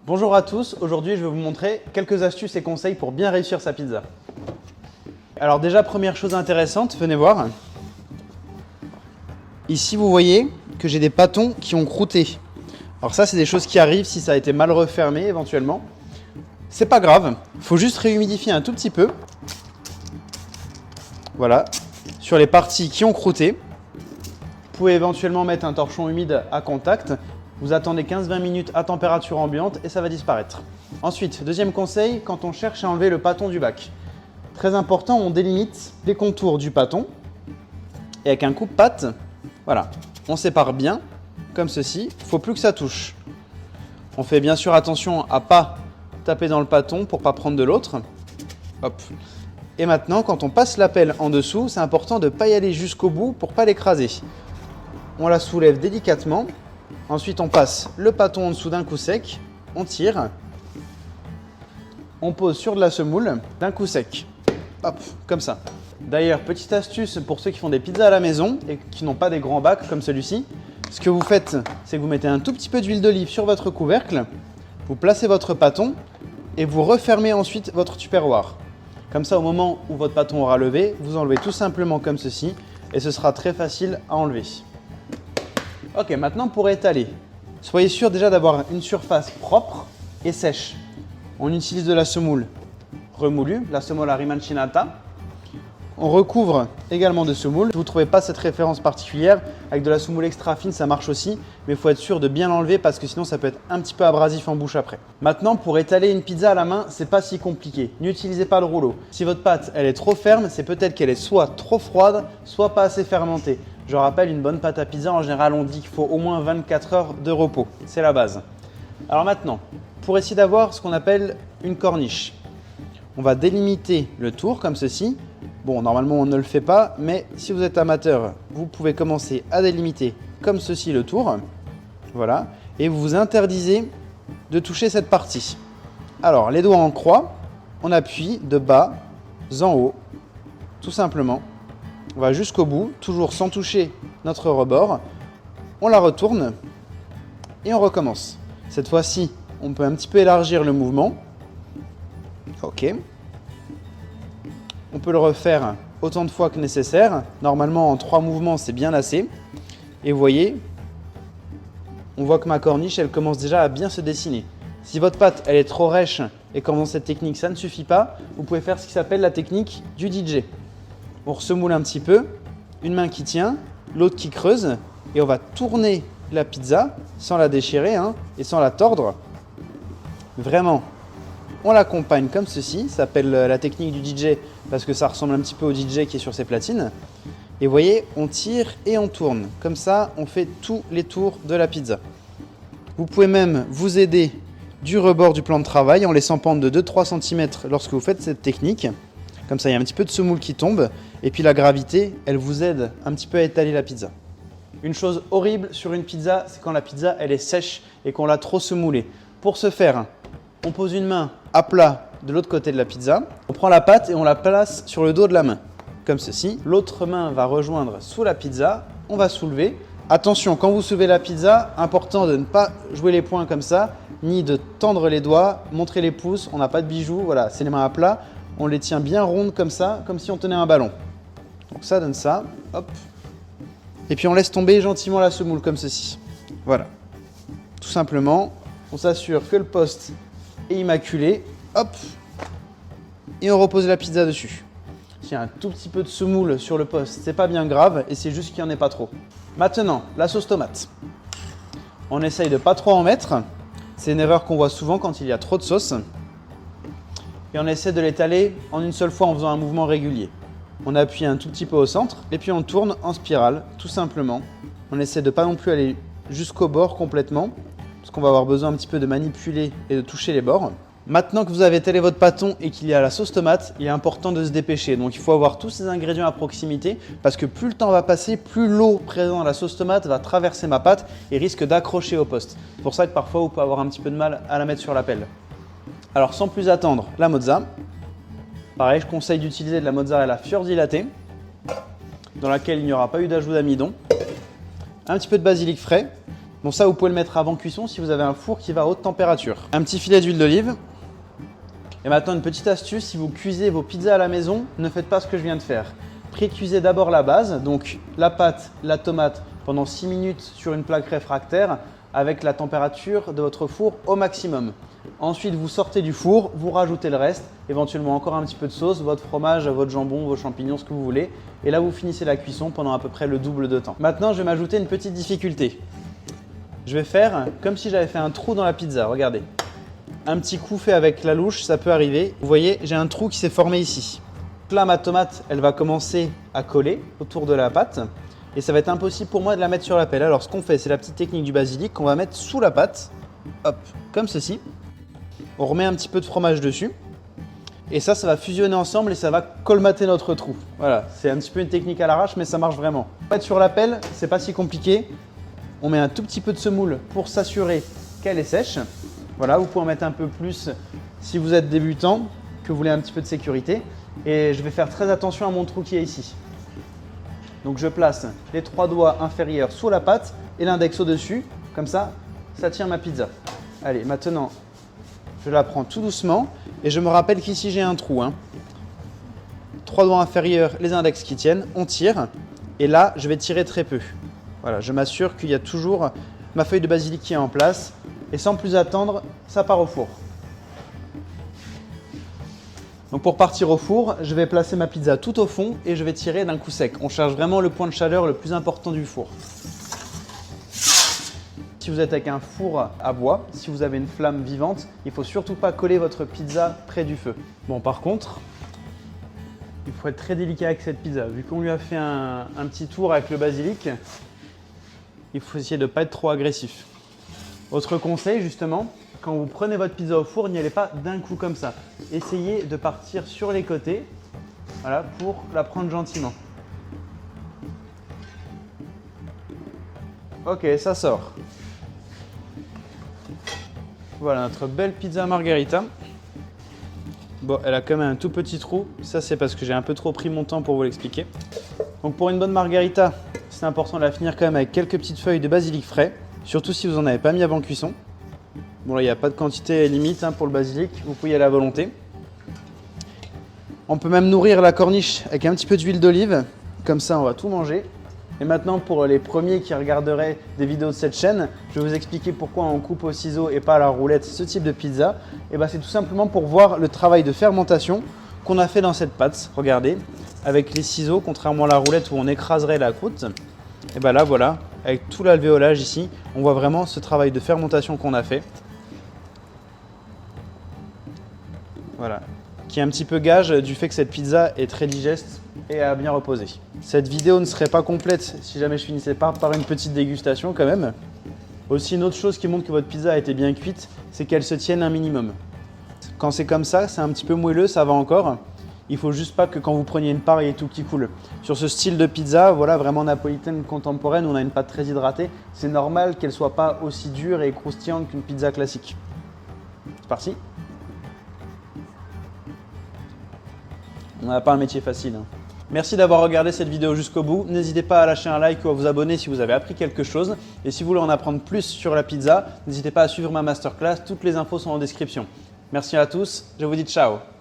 Bonjour à tous, aujourd'hui je vais vous montrer quelques astuces et conseils pour bien réussir sa pizza. Alors déjà, première chose intéressante, venez voir. Ici vous voyez que j'ai des pâtons qui ont croûté. Alors ça c'est des choses qui arrivent si ça a été mal refermé éventuellement. C'est pas grave, il faut juste réhumidifier un tout petit peu. Voilà, sur les parties qui ont croûté. Vous pouvez éventuellement mettre un torchon humide à contact. Vous attendez 15-20 minutes à température ambiante et ça va disparaître. Ensuite, deuxième conseil, quand on cherche à enlever le pâton du bac. Très important, on délimite les contours du pâton. Et avec un coupe-patte, voilà, on sépare bien, comme ceci. Il ne faut plus que ça touche. On fait bien sûr attention à ne pas taper dans le pâton pour ne pas prendre de l'autre. Hop. Et maintenant, quand on passe la pelle en dessous, c'est important de ne pas y aller jusqu'au bout pour ne pas l'écraser. On la soulève délicatement. Ensuite, on passe le pâton en dessous d'un coup sec, on tire, on pose sur de la semoule d'un coup sec. Hop, comme ça. D'ailleurs, petite astuce pour ceux qui font des pizzas à la maison et qui n'ont pas des grands bacs comme celui-ci. Ce que vous faites, c'est que vous mettez un tout petit peu d'huile d'olive sur votre couvercle, vous placez votre pâton et vous refermez ensuite votre tupperware. Comme ça, au moment où votre pâton aura levé, vous enlevez tout simplement comme ceci et ce sera très facile à enlever. Ok, maintenant pour étaler, soyez sûr déjà d'avoir une surface propre et sèche. On utilise de la semoule remoulue, la semoule à rimancinata. On recouvre également de semoule. Si vous ne trouvez pas cette référence particulière, avec de la semoule extra fine, ça marche aussi. Mais il faut être sûr de bien l'enlever parce que sinon ça peut être un petit peu abrasif en bouche après. Maintenant, pour étaler une pizza à la main, c'est pas si compliqué. N'utilisez pas le rouleau. Si votre pâte elle est trop ferme, c'est peut-être qu'elle est soit trop froide, soit pas assez fermentée. Je rappelle, une bonne pâte à pizza, en général, on dit qu'il faut au moins 24 heures de repos. C'est la base. Alors maintenant, pour essayer d'avoir ce qu'on appelle une corniche, on va délimiter le tour comme ceci. Bon, normalement, on ne le fait pas, mais si vous êtes amateur, vous pouvez commencer à délimiter comme ceci le tour. Voilà. Et vous vous interdisez de toucher cette partie. Alors, les doigts en croix, on appuie de bas en haut, tout simplement. On va jusqu'au bout, toujours sans toucher notre rebord. On la retourne et on recommence. Cette fois-ci, on peut un petit peu élargir le mouvement. Ok. On peut le refaire autant de fois que nécessaire. Normalement, en 3 mouvements, c'est bien assez. Et vous voyez, on voit que ma corniche, elle commence déjà à bien se dessiner. Si votre pâte, elle est trop rêche et comme dans cette technique, ça ne suffit pas, vous pouvez faire ce qui s'appelle la technique du DJ. On ressemoule un petit peu, une main qui tient, l'autre qui creuse, et on va tourner la pizza sans la déchirer et sans la tordre. Vraiment, on l'accompagne comme ceci, ça s'appelle la technique du DJ parce que ça ressemble un petit peu au DJ qui est sur ses platines. Et vous voyez, on tire et on tourne. Comme ça, on fait tous les tours de la pizza. Vous pouvez même vous aider du rebord du plan de travail en laissant pendre de 2-3 cm lorsque vous faites cette technique. Comme ça, il y a un petit peu de semoule qui tombe. Et puis la gravité, elle vous aide un petit peu à étaler la pizza. Une chose horrible sur une pizza, c'est quand la pizza elle est sèche et qu'on l'a trop semoulée. Pour ce faire, on pose une main à plat de l'autre côté de la pizza. On prend la pâte et on la place sur le dos de la main, comme ceci. L'autre main va rejoindre sous la pizza. On va soulever. Attention, quand vous soulevez la pizza, important de ne pas jouer les poings comme ça, ni de tendre les doigts, montrer les pouces. On n'a pas de bijoux, voilà, c'est les mains à plat. On les tient bien rondes comme ça, comme si on tenait un ballon. Donc ça donne ça, hop. Et puis on laisse tomber gentiment la semoule comme ceci. Voilà. Tout simplement, on s'assure que le poste est immaculé, hop. Et on repose la pizza dessus. S'il y a un tout petit peu de semoule sur le poste, c'est pas bien grave et c'est juste qu'il n'y en ait pas trop. Maintenant, la sauce tomate. On essaye de pas trop en mettre. C'est une erreur qu'on voit souvent quand il y a trop de sauce. Et on essaie de l'étaler en une seule fois en faisant un mouvement régulier. On appuie un tout petit peu au centre et puis on tourne en spirale, tout simplement. On essaie de pas non plus aller jusqu'au bord complètement, parce qu'on va avoir besoin un petit peu de manipuler et de toucher les bords. Maintenant que vous avez étalé votre pâton et qu'il y a la sauce tomate, il est important de se dépêcher. Donc il faut avoir tous ces ingrédients à proximité, parce que plus le temps va passer, plus l'eau présente dans la sauce tomate va traverser ma pâte et risque d'accrocher au poste. C'est pour ça que parfois vous pouvez avoir un petit peu de mal à la mettre sur la pelle. Alors sans plus attendre, la mozza. Pareil, je conseille d'utiliser de la mozzarella fior di latte, dans laquelle il n'y aura pas eu d'ajout d'amidon. Un petit peu de basilic frais, Donc ça, vous pouvez le mettre avant cuisson si vous avez un four qui va à haute température. Un petit filet d'huile d'olive. Et maintenant, une petite astuce, si vous cuisez vos pizzas à la maison, ne faites pas ce que je viens de faire. Pré-cuisez d'abord la base, donc la pâte, la tomate, pendant 6 minutes sur une plaque réfractaire avec la température de votre four au maximum. Ensuite, vous sortez du four, vous rajoutez le reste, éventuellement encore un petit peu de sauce, votre fromage, votre jambon, vos champignons, ce que vous voulez. Et là, vous finissez la cuisson pendant à peu près le double de temps. Maintenant, je vais m'ajouter une petite difficulté. Je vais faire comme si j'avais fait un trou dans la pizza, regardez. Un petit coup fait avec la louche, ça peut arriver. Vous voyez, j'ai un trou qui s'est formé ici. Là, ma tomate, elle va commencer à coller autour de la pâte. Et ça va être impossible pour moi de la mettre sur la pelle. Alors, ce qu'on fait, c'est la petite technique du basilic qu'on va mettre sous la pâte. Hop, comme ceci. On remet un petit peu de fromage dessus. Et ça va fusionner ensemble et ça va colmater notre trou. Voilà, c'est un petit peu une technique à l'arrache, mais ça marche vraiment. Mettre sur la pelle, c'est pas si compliqué. On met un tout petit peu de semoule pour s'assurer qu'elle est sèche. Voilà, vous pouvez en mettre un peu plus si vous êtes débutant, que vous voulez un petit peu de sécurité. Et je vais faire très attention à mon trou qui est ici. Donc je place les 3 doigts inférieurs sous la pâte et l'index au-dessus. Comme ça, ça tient ma pizza. Allez, maintenant, je la prends tout doucement et je me rappelle qu'ici j'ai un trou. 3 doigts inférieurs, les index qui tiennent, on tire. Et là, je vais tirer très peu. Voilà, je m'assure qu'il y a toujours ma feuille de basilic qui est en place. Et sans plus attendre, ça part au four. Donc pour partir au four, je vais placer ma pizza tout au fond et je vais tirer d'un coup sec. On cherche vraiment le point de chaleur le plus important du four. Si vous êtes avec un four à bois, si vous avez une flamme vivante, il ne faut surtout pas coller votre pizza près du feu. Bon, par contre, il faut être très délicat avec cette pizza. Vu qu'on lui a fait un petit tour avec le basilic, il faut essayer de ne pas être trop agressif. Autre conseil, justement, quand vous prenez votre pizza au four, n'y allez pas d'un coup comme ça. Essayez de partir sur les côtés, voilà, pour la prendre gentiment. Ok, ça sort. Voilà notre belle pizza margherita. Bon, elle a quand même un tout petit trou. Ça, c'est parce que j'ai un peu trop pris mon temps pour vous l'expliquer. Donc pour une bonne margherita, c'est important de la finir quand même avec quelques petites feuilles de basilic frais. Surtout si vous n'en avez pas mis avant cuisson. Bon là, il n'y a pas de quantité limite pour le basilic, vous pouvez y aller à volonté. On peut même nourrir la corniche avec un petit peu d'huile d'olive. Comme ça, on va tout manger. Et maintenant, pour les premiers qui regarderaient des vidéos de cette chaîne, je vais vous expliquer pourquoi on coupe au ciseau et pas à la roulette ce type de pizza. Et ben, c'est tout simplement pour voir le travail de fermentation qu'on a fait dans cette pâte. Regardez, avec les ciseaux, contrairement à la roulette où on écraserait la croûte. Et ben là, voilà, avec tout l'alvéolage ici, on voit vraiment ce travail de fermentation qu'on a fait. Voilà, qui est un petit peu gage du fait que cette pizza est très digeste et a bien reposé. Cette vidéo ne serait pas complète si jamais je finissais pas par une petite dégustation quand même. Aussi, une autre chose qui montre que votre pizza a été bien cuite, c'est qu'elle se tienne un minimum. Quand c'est comme ça, c'est un petit peu moelleux, ça va encore. Il faut juste pas que quand vous preniez une part, il y ait tout qui coule. Sur ce style de pizza, voilà, vraiment napolitaine contemporaine, on a une pâte très hydratée. C'est normal qu'elle soit pas aussi dure et croustillante qu'une pizza classique. C'est parti. On n'a pas un métier facile. Merci d'avoir regardé cette vidéo jusqu'au bout. N'hésitez pas à lâcher un like ou à vous abonner si vous avez appris quelque chose. Et si vous voulez en apprendre plus sur la pizza, n'hésitez pas à suivre ma masterclass. Toutes les infos sont en description. Merci à tous. Je vous dis ciao.